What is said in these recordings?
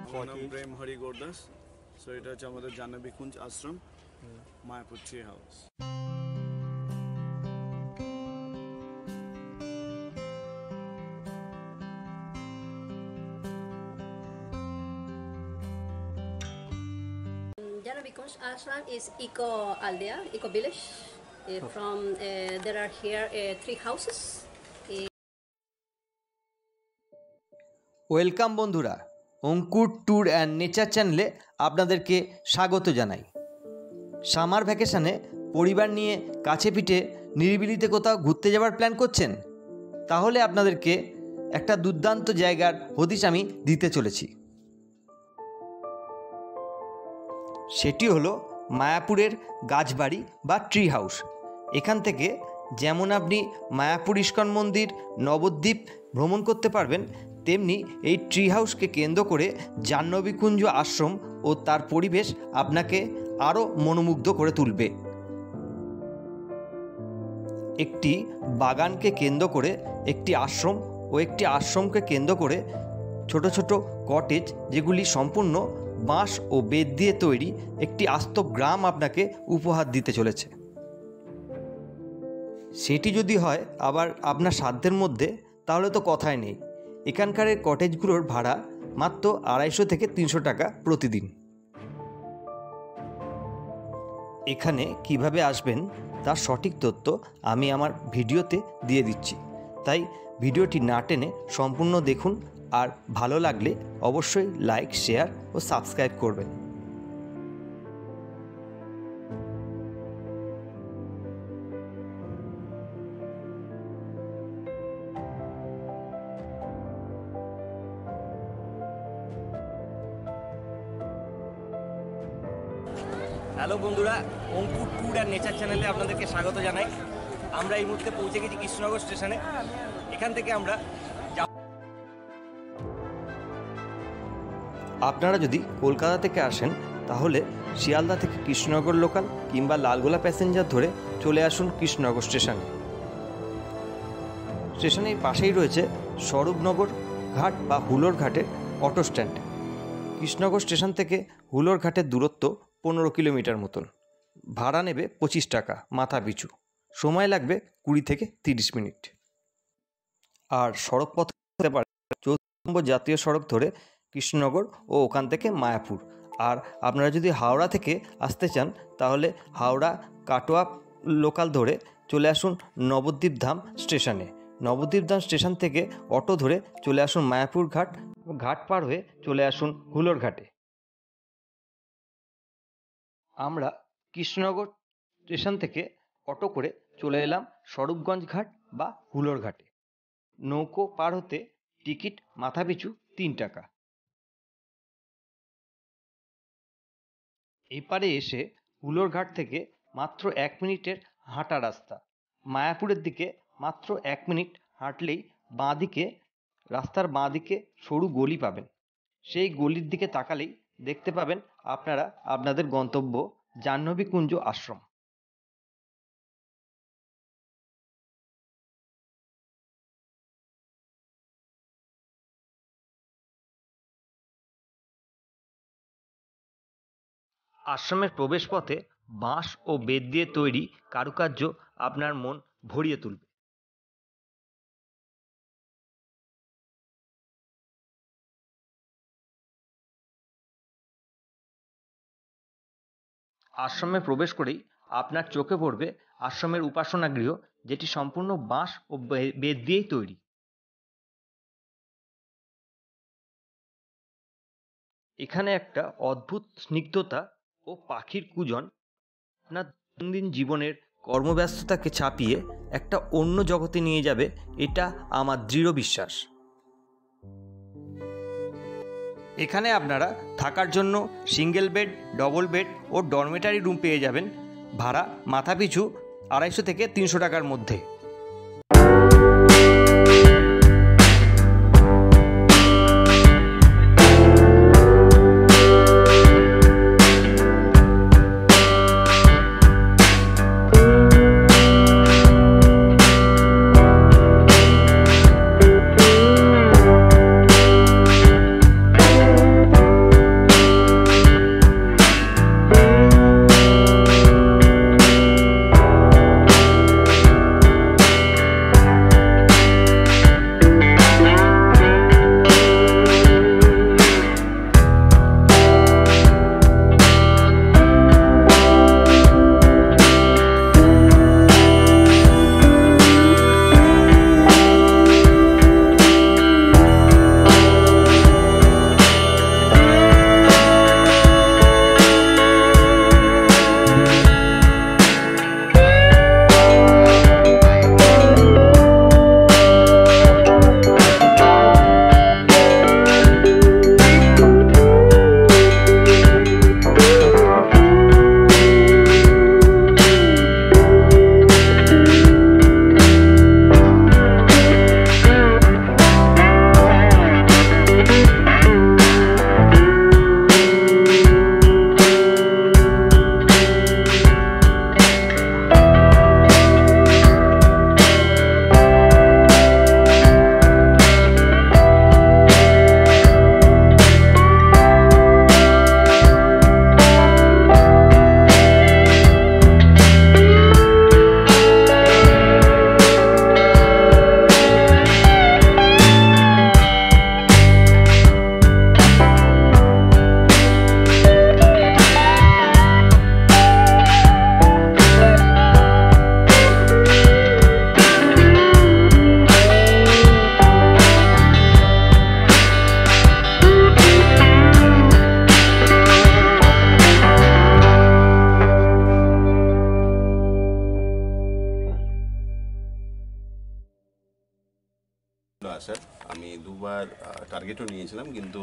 আমার নাম প্রেম হরি গোরদাস। সো এটা হচ্ছে আমাদের Jahnavi Kunj Ashram, Mayapur tree house. Janhavi Kunj Ashram is eco aldea, eco village. There are here 3 houses. Welcome বন্ধুরা, অঙ্কুর ট্যুর অ্যান্ড নেচার চ্যানেলে আপনাদেরকে স্বাগত জানাই। সামার ভ্যাকেশানে পরিবার নিয়ে কাছে পিঠে নিরিবিলিতে কোথাও ঘুরতে যাওয়ার প্ল্যান করছেন, তাহলে আপনাদেরকে একটা দুর্দান্ত জায়গার হদিশ আমি দিতে চলেছি। সেটি হলো মায়াপুরের গাছবাড়ি বা ট্রি হাউস। এখান থেকে যেমন আপনি মায়াপুর ইস্কন মন্দির, নবদ্বীপ ভ্রমণ করতে পারবেন, তেমনি এই ট্রি হাউসকে কেন্দ্র করে জাহ্নবী কুঞ্জ আশ্রম ও তার পরিবেশ আপনাকে আরও মনোমুগ্ধ করে তুলবে। একটি বাগানকে কেন্দ্র করে একটি আশ্রম ও একটি আশ্রমকে কেন্দ্র করে ছোট ছোট কটেজ, যেগুলি সম্পূর্ণ বাঁশ ও বেত দিয়ে তৈরি, একটি আস্ত গ্রাম আপনাকে উপহার দিতে চলেছে। সেটি যদি হয় আবার আপনার সাধ্যের মধ্যে, তাহলে তো কথাই নেই। এখানকার কটেজগুলোর ভাড়া মাত্র 250 থেকে 300 টাকা প্রতিদিন। এখানে কিভাবে আসবেন তার সঠিক তথ্য আমি আমার ভিডিওতে দিয়ে দিচ্ছি, তাই ভিডিওটি না টেনে সম্পূর্ণ দেখুন। আর ভালো লাগলে অবশ্যই লাইক, শেয়ার ও সাবস্ক্রাইব করবেন। হ্যালো বন্ধুরা, অঙ্কুর ট্যুর অ্যান্ড নেচার চ্যানেলে আপনাদেরকে স্বাগত জানাই। আমরা এই মুহূর্তে পৌঁছে গেছি কৃষ্ণনগর স্টেশনে। এখান থেকে আমরা আপনারা যদি কলকাতা থেকে আসেন, তাহলে শিয়ালদা থেকে কৃষ্ণনগর লোকাল কিংবা লালগোলা প্যাসেঞ্জার ধরে চলে আসুন কৃষ্ণনগর স্টেশনে। স্টেশনের পাশেই রয়েছে স্বরূপনগর ঘাট বা হুলোর ঘাটের অটো স্ট্যান্ড। কৃষ্ণনগর স্টেশন থেকে হুলোর ঘাটের দূরত্ব 15 কিলোমিটার মতন। ভাড়া নেবে 25 টাকা মাথা পিছু। সময় লাগবে 20 থেকে 30 মিনিট। আর সড়ক পথ হতে পারে 4 নম্বর জাতীয় সড়ক ধরে কৃষ্ণনগর ও ওখান থেকে মায়াপুর। আর আপনারা যদি হাওড়া থেকে আসতে চান, তাহলে হাওড়া কাটোয়া লোকাল ধরে চলে আসুন নবদ্বীপ ধাম স্টেশনে। নবদ্বীপ ধাম স্টেশন থেকে অটো ধরে চলে আসুন মায়াপুর ঘাট, ঘাট পার হয়ে চলে আসুন হুলোর ঘাটে। আমরা কৃষ্ণনগর স্টেশন থেকে অটো করে চলে এলাম স্বরূপগঞ্জ ঘাট বা হুলোর ঘাটে। নৌকো পার হতে টিকিট মাথাপিছু 3 টাকা। এপারে এসে হুলোর ঘাট থেকে মাত্র 1 মিনিটের হাঁটা রাস্তা। মায়াপুরের দিকে মাত্র 1 মিনিট হাঁটলেই বাঁদিকে, রাস্তার বাঁদিকে সরু গলি পাবেন। সেই গলির দিকে তাকালেই দেখতে পাবেন আপনারা আপনাদের গন্তব্য জাহ্নবী কুঞ্জ আশ্রম। আশ্রমের প্রবেশপথে বাঁশ ও বেত দিয়ে তৈরি কারুকার্য আপনার মন ভরিয়ে তুলবে। আশ্রমে প্রবেশ করেই আপনার চোখে পড়বে আশ্রমের উপাসনা গৃহ, যেটি সম্পূর্ণ বাঁশ ও বেত দিয়েই তৈরি। এখানে একটা অদ্ভুত স্নিগ্ধতা ও পাখির কুজন আপনার দৈনন্দিন জীবনের কর্মব্যস্ততাকে ছাপিয়ে একটা অন্য জগতে নিয়ে যাবে, এটা আমার দৃঢ় বিশ্বাস। এখানে আপনারা থাকার জন্য সিঙ্গেল বেড, ডবল বেড ও ডরমেটারি রুম পেয়ে যাবেন। ভাড়া মাথাপিছু 250 থেকে 300 টাকার মধ্যে। আসার। আমি দুবার টার্গেটও নিয়েছিলাম, কিন্তু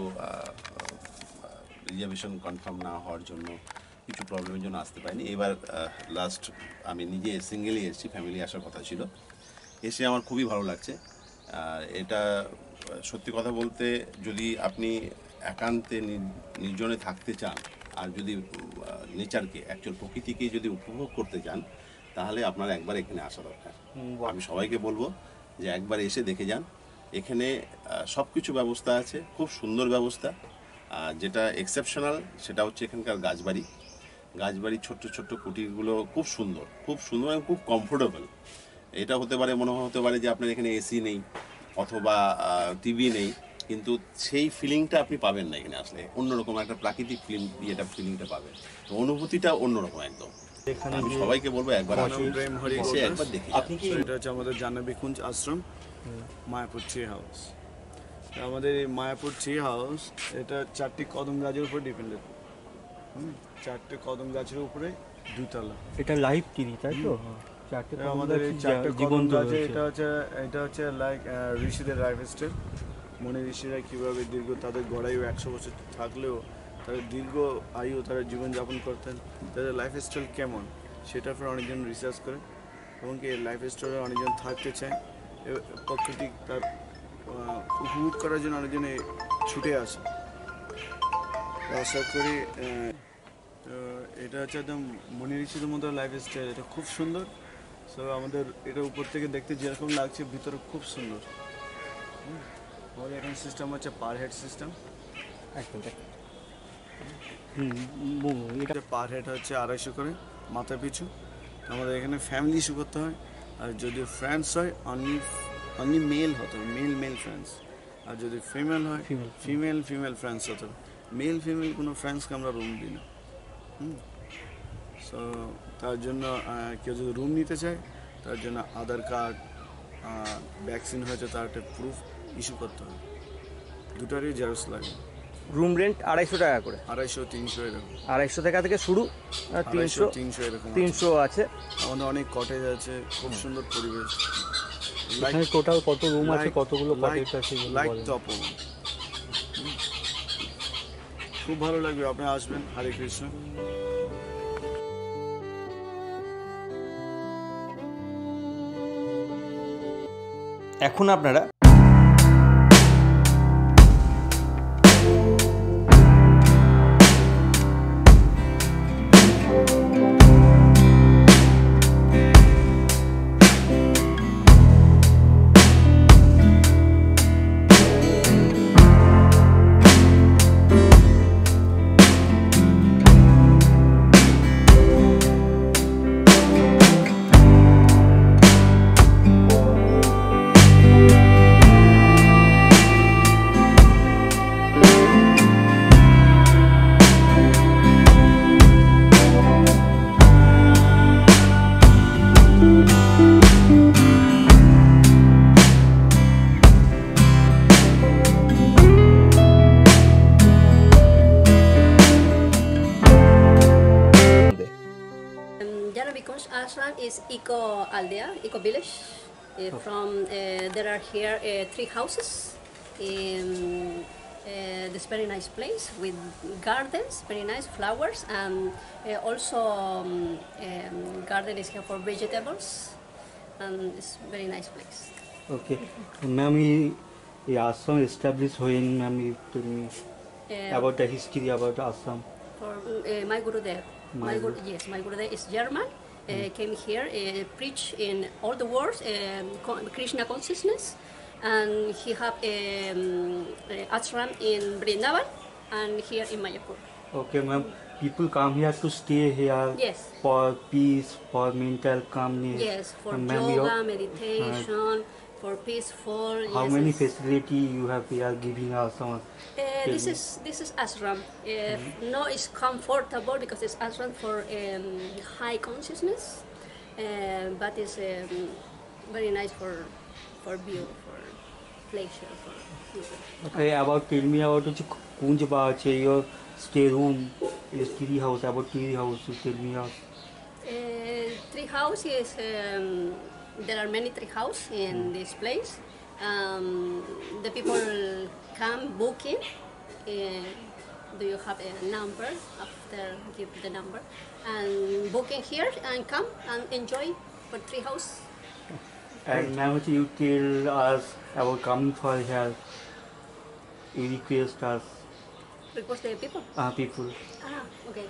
রিজার্ভেশন কনফার্ম না হওয়ার জন্য কিছু প্রবলেমের জন্য আসতে পারিনি। এবার লাস্ট আমি নিজে সিঙ্গেলি এসেছি, ফ্যামিলি আসার কথা ছিল। এসে আমার খুবই ভালো লাগছে। এটা সত্যি কথা বলতে, যদি আপনি একান্তে নির্জনে থাকতে চান আর যদি নেচারকে, অ্যাকচুয়াল প্রকৃতিকে যদি উপভোগ করতে চান, তাহলে আপনার একবার এখানে আসা দরকার। আমি সবাইকে বলবো যে একবার এসে দেখে যান। এখানে সব কিছু ব্যবস্থা আছে, খুব সুন্দর ব্যবস্থা। যেটা এক্সেপশনাল সেটা হচ্ছে এখানকার গাছবাড়ি ছোট্ট ছোট্ট কুটিরগুলো খুব সুন্দর এবং খুব কমফোর্টেবল। এটা হতে পারে যে আপনার এখানে এসি নেই অথবা টিভি নেই, কিন্তু সেই ফিলিংটা আপনি পাবেন না এখানে আসলে। অন্যরকম একটা প্রাকৃতিক ফিলিংটা পাবেন, তো অনুভূতিটা অন্যরকম একদম। আমি সবাইকে বলবো একবার আসুন, এসে একবার দেখে যান। এটা হচ্ছে আমাদের জাহ্নবী কুঞ্জ আশ্রম, মায়াপুর ট্রি হাউস। আমাদের এই মায়াপুর ট্রি হাউস এটা 4টি কদম গাছের উপর ডিপেন্ডেড। 4টে কদম গাছের উপরে 2 তলা। এটা লাইভ টিভি, তাই তো? আমাদের এই 4টে কদম গাছে এটা হচ্ছে লাইক ঋষিদের লাইফ স্টাইল। মনে ঋষিরা কীভাবে তাদের গড়ায়ু 100 বছর থাকলেও তাদের দীর্ঘ আয়ু তারা জীবনযাপন করতেন, তাদের লাইফ স্টাইল কেমন সেটার উপর অনেকজন রিসার্চ করে এবং এই লাইফ স্টাইলে অনেকজন থাকতে চায়। প্রকৃতি তার উপভোগ করার জন্য অনেকজনে ছুটে আসে। আশা করি এটা হচ্ছে একদম মনি ঋষিদের মতো লাইফ স্টাইল। এটা খুব সুন্দর। সো আমাদের এটা উপর থেকে দেখতে যেরকম লাগছে, ভিতরে খুব সুন্দর। আমাদের এখানে সিস্টেম হচ্ছে পার হেড সিস্টেম। এটা পার হেড হচ্ছে 250 করে মাথা পিছু। আমাদের এখানে ফ্যামিলি ইস্যু করতে হয়, আর যদি ফ্রেন্ডস হয় অনলি মেল হতে হবে, মেল ফ্রেন্ডস। আর যদি ফিমেল হয় ফিমেল ফ্রেন্ডস হতে হবে। ফিমেল কোনো ফ্রেন্ডসকে আমরা রুম দিই না। সো তার জন্য কেউ যদি রুম নিতে চায়, তার জন্য আধার কার্ড, ভ্যাকসিন হয়েছে তার একটা প্রুফ ইস্যু করতে হবে। দুটারই জেরক্স লাগে। রুম রেন্ট 250 টাকা করে, 250-300 এরকম। 250 টাকা থেকে শুরু, 300 এরকম। 300 আছে। আমাদের অনেক কটেজ আছে, খুব সুন্দর পরিবেশ। এখানে টোটাল কত রুম আছে, কতগুলো কটেজ আছে? Like top. খুব ভালো লাগবে, আপনি আসবেন। হরে কৃষ্ণ। এখন আপনারা Janabhi Kunj Ashram is eco aldea, eco village. There are here 3 houses in this very nice place with gardens, very nice flowers, and also garden is here for vegetables, and it's very nice place. Okay, ma'am, ये आश्रम established when, ma'am, you tell me about the history about Assam. For my Gurudev. My Gurudev is German. Came here, preach in all the world Krishna consciousness, and he have a ashram in Vrindavan and here in Mayapur. Okay, ma'am, people come here to stay here. Yes. For peace, for mental calmness. Yes, for Ma'am, yoga, meditation, for peaceful. How yes, many yes. facility you have here giving us? This is ashram. No, it's comfortable because it's ashram for high consciousness, but it's very nice for view, for pleasure, for people. Okay, tell me about Kunj Bache, your stay room, is tree house. About tree house, you tell me us. Tree house is there are many tree house in this place. The people come booking. Do you have a number? After give the number and booking here and come and enjoy for tree house. And now you tell us about coming for here. You request us, Request the people. people. Okay.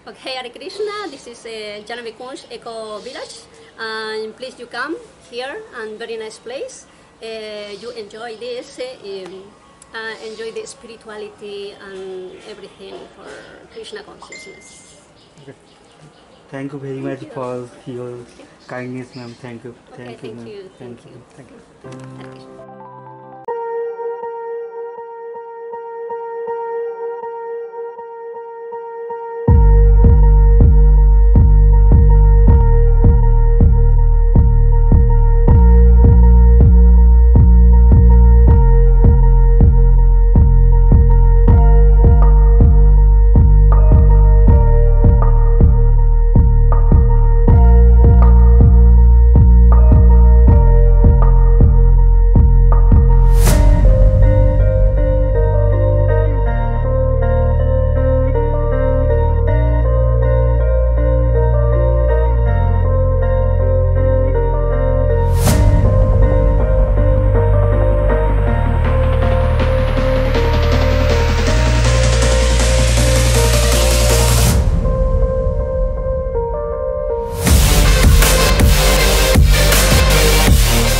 Okay, Hare Krishna. This is Janavi Kunj Eco Village, and please you come here and very nice place. You enjoy this. Enjoy the spirituality and everything for Krishna consciousness. Thank you very much for your kindness, ma'am. Thank you. Okay, Thank you, thank ma'am. you, Thank thank you. you. Thank you. Hare Krishna.